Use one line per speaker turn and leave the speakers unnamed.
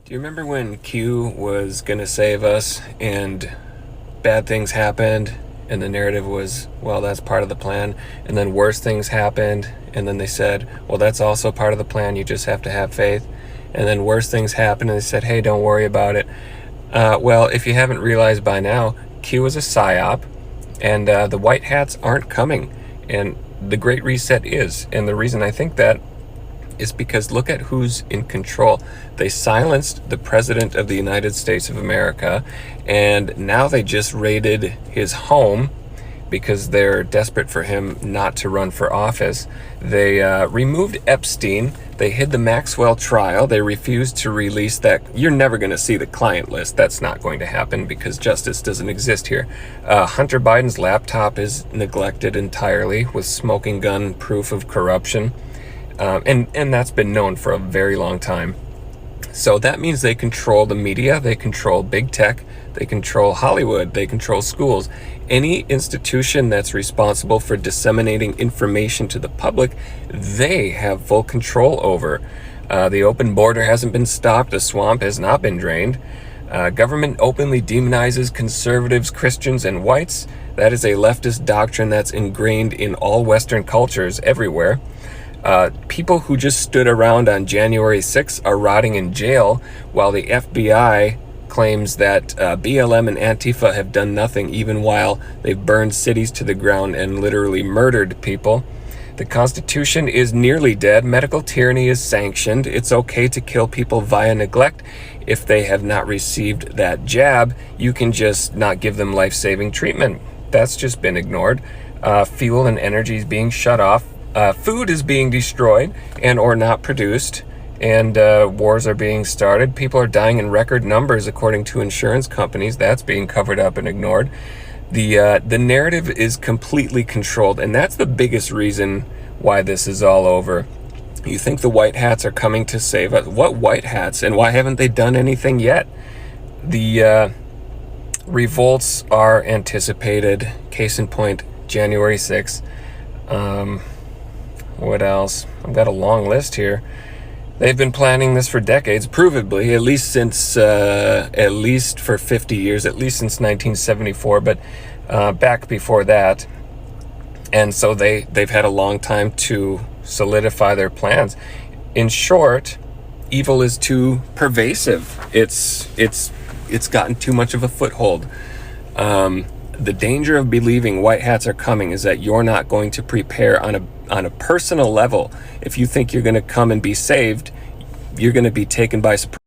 Do you remember when Q was gonna save us and bad things happened and the narrative was, well, that's part of the plan, and then worse things happened and then they said, well, that's also part of the plan, you just have to have faith, and then worse things happened and they said, hey, don't worry about it. Well, if you haven't realized by now, Q is a psyop, and the white hats aren't coming, and the Great Reset is. And the reason I think that is because look at who's in control. They silenced the President of the United States of America, and now they just raided his home because they're desperate for him not to run for office. They removed Epstein. They hid the Maxwell trial. They refused to release that. You're never going to see the client list. That's not going to happen because justice doesn't exist here. Hunter Biden's laptop is neglected entirely with smoking gun proof of corruption. And that's been known for a very long time. So that means they control the media, they control big tech, they control Hollywood, they control schools. Any institution that's responsible for disseminating information to the public, they have full control over. The open border hasn't been stopped, the swamp has not been drained. Government openly demonizes conservatives, Christians, and whites. That is a leftist doctrine that's ingrained in all Western cultures everywhere. People who just stood around on January 6th are rotting in jail, while the FBI claims that BLM and Antifa have done nothing, even while they've burned cities to the ground and literally murdered people. The Constitution is nearly dead. Medical tyranny is sanctioned. It's okay to kill people via neglect. If they have not received that jab, you can just not give them life-saving treatment. That's just been ignored. Fuel and energy is being shut off. Food is being destroyed and or not produced, and wars are being started. People are dying in record numbers according to insurance companies. That's being covered up and ignored. The narrative is completely controlled, and that's the biggest reason why this is all over. You think the white hats are coming to save us? What white hats? And why haven't they done anything yet? The revolts are anticipated. Case in point, January 6th. What else? I've got a long list here. They've been planning this for decades, provably, at least for 50 years, at least since 1974, but back before that. And so they've had a long time to solidify their plans. In short, evil is too pervasive. It's gotten too much of a foothold. The danger of believing white hats are coming is that you're not going to prepare on a personal level. If you think you're going to come and be saved, you're going to be taken by surprise.